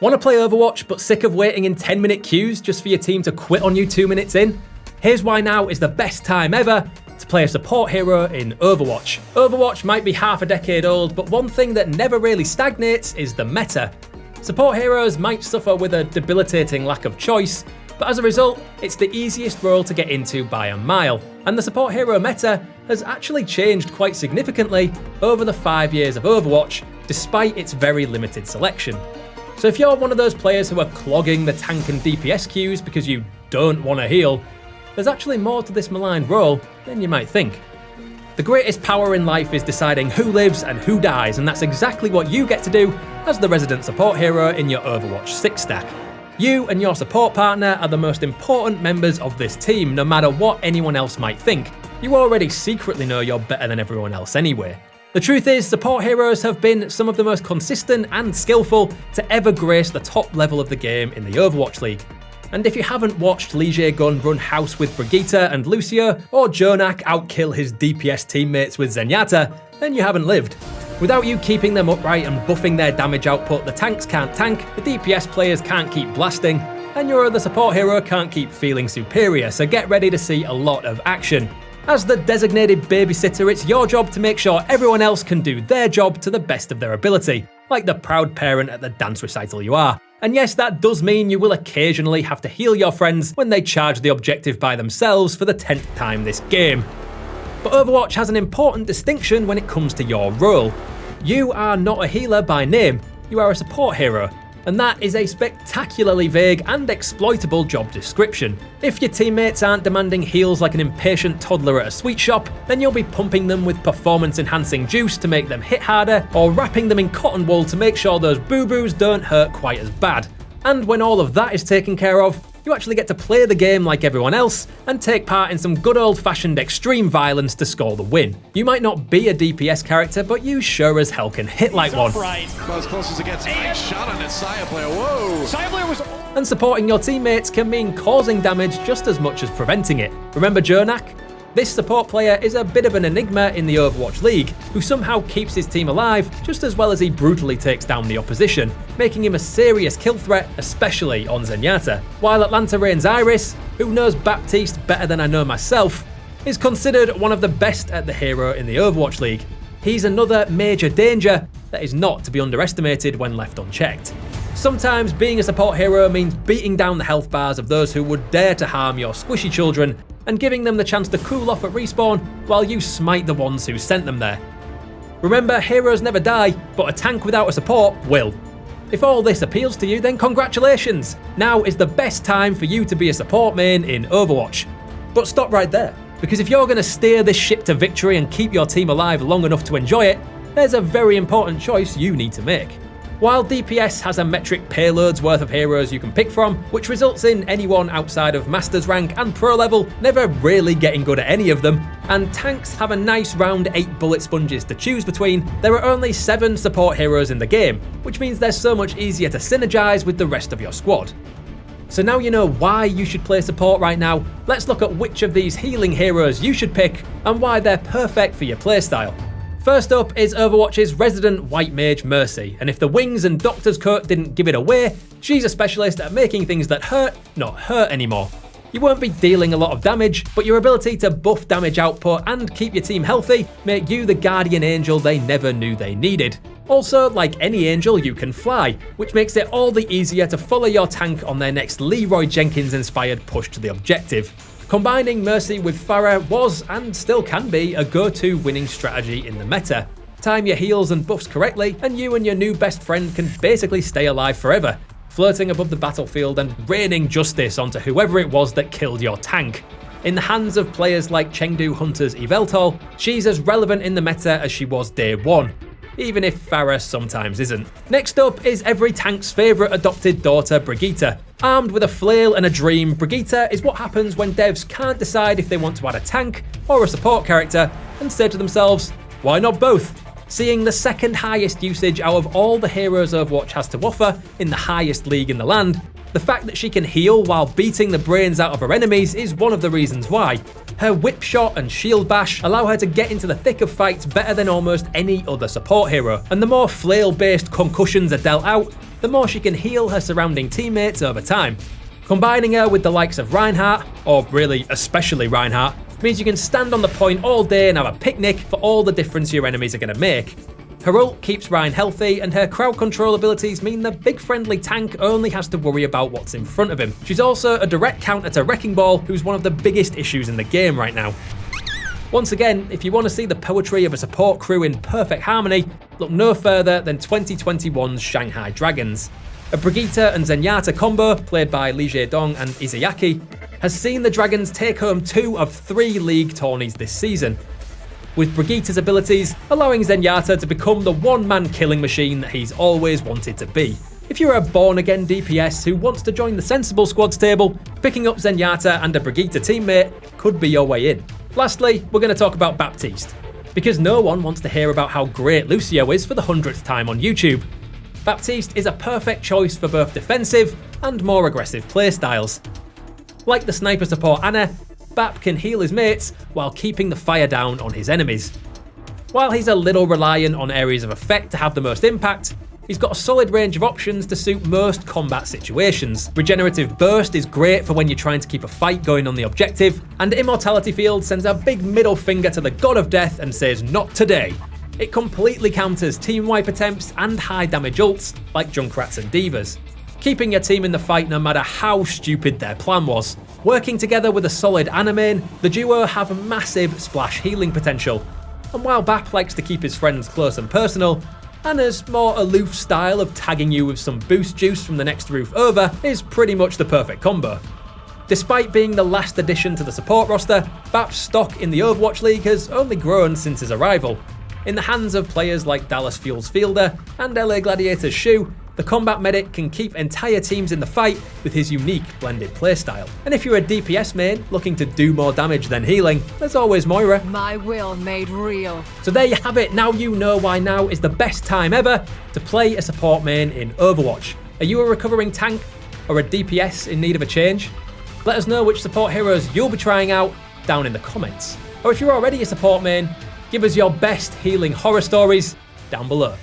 Want to play Overwatch but sick of waiting in 10-minute queues just for your team to quit on you 2 minutes in? Here's why now is the best time ever to play a support hero in Overwatch. Overwatch might be half a decade old, but one thing that never really stagnates is the meta. Support heroes might suffer with a debilitating lack of choice, but as a result, it's the easiest role to get into by a mile. And the support hero meta has actually changed quite significantly over the 5 years of Overwatch, despite its very limited selection. So if you're one of those players who are clogging the tank and DPS queues because you don't want to heal, there's actually more to this maligned role than you might think. The greatest power in life is deciding who lives and who dies, and that's exactly what you get to do as the resident support hero in your Overwatch 6 stack. You and your support partner are the most important members of this team, no matter what anyone else might think. You already secretly know you're better than everyone else anyway. The truth is, support heroes have been some of the most consistent and skillful to ever grace the top level of the game in the Overwatch League. And if you haven't watched LeeJaeGon run house with Brigitte and Lucio, or JJoNak outkill his DPS teammates with Zenyatta, then you haven't lived. Without you keeping them upright and buffing their damage output, the tanks can't tank, the DPS players can't keep blasting, and your other support hero can't keep feeling superior, so get ready to see a lot of action. As the designated babysitter, it's your job to make sure everyone else can do their job to the best of their ability, like the proud parent at the dance recital you are. And yes, that does mean you will occasionally have to heal your friends when they charge the objective by themselves for the 10th time this game. But Overwatch has an important distinction when it comes to your role. You are not a healer by name, you are a support hero. And that is a spectacularly vague and exploitable job description. If your teammates aren't demanding heals like an impatient toddler at a sweet shop, then you'll be pumping them with performance-enhancing juice to make them hit harder, or wrapping them in cotton wool to make sure those boo-boos don't hurt quite as bad. And when all of that is taken care of, you actually get to play the game like everyone else and take part in some good old-fashioned extreme violence to score the win. You might not be a DPS character, but you sure as hell can hit like one. As close as it gets, nice shot on his Saya player, whoa! Saya player was... And supporting your teammates can mean causing damage just as much as preventing it. Remember JJoNak? This support player is a bit of an enigma in the Overwatch League, who somehow keeps his team alive just as well as he brutally takes down the opposition, making him a serious kill threat, especially on Zenyatta. While Atlanta Reign's Iris, who knows Baptiste better than I know myself, is considered one of the best at the hero in the Overwatch League. He's another major danger that is not to be underestimated when left unchecked. Sometimes being a support hero means beating down the health bars of those who would dare to harm your squishy children and giving them the chance to cool off at respawn while you smite the ones who sent them there. Remember, heroes never die, but a tank without a support will. If all this appeals to you, then congratulations! Now is the best time for you to be a support main in Overwatch. But stop right there, because if you're going to steer this ship to victory and keep your team alive long enough to enjoy it, there's a very important choice you need to make. While DPS has a metric payload's worth of heroes you can pick from, which results in anyone outside of Masters rank and Pro level never really getting good at any of them, and tanks have a nice round 8 bullet sponges to choose between, there are only 7 support heroes in the game, which means they're so much easier to synergize with the rest of your squad. So now you know why you should play support right now, let's look at which of these healing heroes you should pick and why they're perfect for your playstyle. First up is Overwatch's resident white mage Mercy, and if the wings and doctor's coat didn't give it away, she's a specialist at making things that hurt not hurt anymore. You won't be dealing a lot of damage, but your ability to buff damage output and keep your team healthy make you the guardian angel they never knew they needed. Also, like any angel, you can fly, which makes it all the easier to follow your tank on their next Leroy Jenkins-inspired push to the objective. Combining Mercy with Pharah was, and still can be, a go-to winning strategy in the meta. Time your heals and buffs correctly, and you and your new best friend can basically stay alive forever, floating above the battlefield and raining justice onto whoever it was that killed your tank. In the hands of players like Chengdu Hunter's Yveltal, she's as relevant in the meta as she was day one, even if Pharah sometimes isn't. Next up is every tank's favourite adopted daughter, Brigitte. Armed with a flail and a dream, Brigitte is what happens when devs can't decide if they want to add a tank or a support character and say to themselves, why not both? Seeing the second highest usage out of all the heroes Overwatch has to offer in the highest league in the land, the fact that she can heal while beating the brains out of her enemies is one of the reasons why. Her whip shot and shield bash allow her to get into the thick of fights better than almost any other support hero, and the more flail-based concussions are dealt out, the more she can heal her surrounding teammates over time. Combining her with the likes of Reinhardt, or really especially Reinhardt, means you can stand on the point all day and have a picnic for all the difference your enemies are going to make. Her ult keeps Rein healthy, and her crowd control abilities mean the big friendly tank only has to worry about what's in front of him. She's also a direct counter to Wrecking Ball, who's one of the biggest issues in the game right now. Once again, if you want to see the poetry of a support crew in perfect harmony, look no further than 2021's Shanghai Dragons. A Brigitte and Zenyatta combo, played by LeeJaeGon and Izayaki, has seen the Dragons take home 2 of 3 league tourneys this season, with Brigitte's abilities allowing Zenyatta to become the one-man killing machine that he's always wanted to be. If you're a born-again DPS who wants to join the sensible squads table, picking up Zenyatta and a Brigitte teammate could be your way in. Lastly, we're going to talk about Baptiste, because no one wants to hear about how great Lucio is for the 100th time on YouTube. Baptiste is a perfect choice for both defensive and more aggressive playstyles. Like the sniper support Ana, Bap can heal his mates while keeping the fire down on his enemies. While he's a little reliant on areas of effect to have the most impact, he's got a solid range of options to suit most combat situations. Regenerative Burst is great for when you're trying to keep a fight going on the objective, and Immortality Field sends a big middle finger to the God of Death and says not today. It completely counters team wipe attempts and high damage ults like Junkrats and Divas, keeping your team in the fight no matter how stupid their plan was. Working together with a solid Ana main, the duo have a massive splash healing potential, and while Bap likes to keep his friends close and personal, Ana's more aloof style of tagging you with some boost juice from the next roof over is pretty much the perfect combo. Despite being the last addition to the support roster, Bap's stock in the Overwatch League has only grown since his arrival. In the hands of players like Dallas Fuel's Fielder and LA Gladiator's Shu, the combat medic can keep entire teams in the fight with his unique blended playstyle. And if you're a DPS main looking to do more damage than healing, there's always Moira. My will made real. So there you have it, now you know why now is the best time ever to play a support main in Overwatch. Are you a recovering tank or a DPS in need of a change? Let us know which support heroes you'll be trying out down in the comments. Or if you're already a support main, give us your best healing horror stories down below.